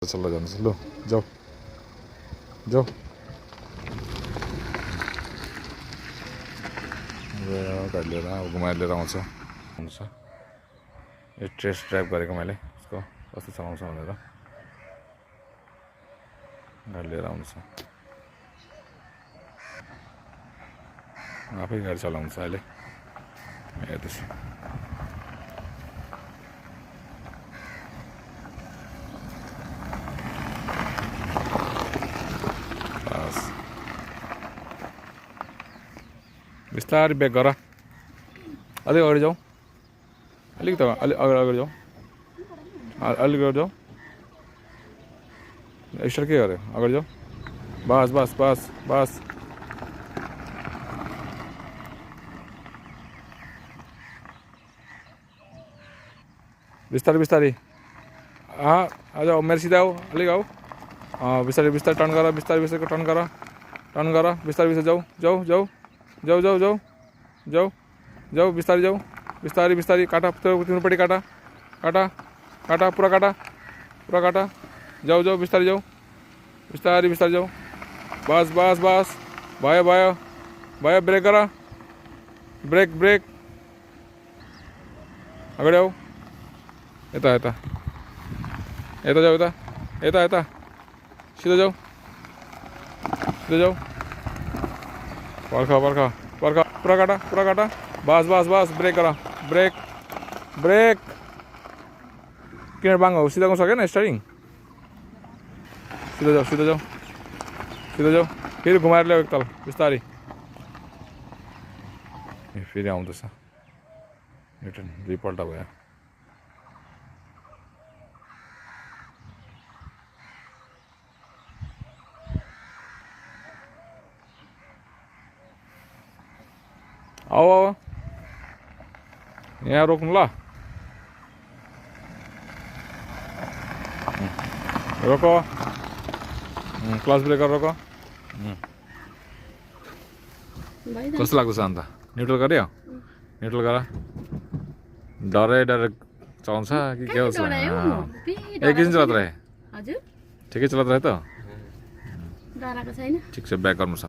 चल्ला जानुहोस् ल जाऊ जाऊ गाडी लिएर घुमाएर लिएर आउँछ हुन्छ यो टेस्ट ड्राइभ गरेको मैले उसको कस्तो चलाउँछ भनेर गाडी लिएर आउँछ आफै गाडी चलाउँछ अहिले हेर्दैछु बिस्तारै ब्याक गर अलिक अगाडि जाऊ अलिक त अगाडि जाऊ अलिक अगाडि जाऊ एक्स्ट्रा के गऱ्यो अगाडि जाऊ बस बस बस बस बिस्तारै बिस्तारै आ जाऊ मेरो सिधा आऊ अलिक आऊ बिस्तारै बिस्तारै टर्न गर बिस्तारै बिस्तारै टर्न गर बिस्तारै बिस्तारै जाऊ जाऊ जाऊ जाऊ जाऊ जाऊ जाऊ जाऊ बिस्तारै जाऊ बिस्तारै बिस्तारै काटा तिम्रोपट्टि काटा काटा काटा पुरा काटा जाऊ जाऊ बिस्तारै जाऊ बिस्तारै बिस्तारै जाऊ बस बस बस भयो भयो भयो ब्रेक गर ब्रेक ब्रेक अगाडि आऊ यता यता यता जाऊ यता यता यता सिधै जाऊ सिधै जाऊ पर्ख पर्ख पर्ख पुरा काटा बस बस बस ब्रेक गर ब्रेक ब्रेक किन बाङ्गो सिधा गर्नु सकेन स्टारिङ सिधै जाऊ सिधै जाऊ सिधै जाऊ फेरि घुमाएर ल्याऊ एकताल बिस्तारै फेरि आउँदैछ एउटा दुईपल्ट भयो आऊ आऊ यहाँ रोक्नु ल रोक क्लच ब्रेकर रोक कस्तो लाग्दैछ अन्त न्युट्रल गर्यो न्युट्रल गर डरै डरै चलाउँछ कि के हो एकैछिन चलाउँदा रहे ठिकै चलाउँदा रहे त ठिक छ ब्याक गर्नु छ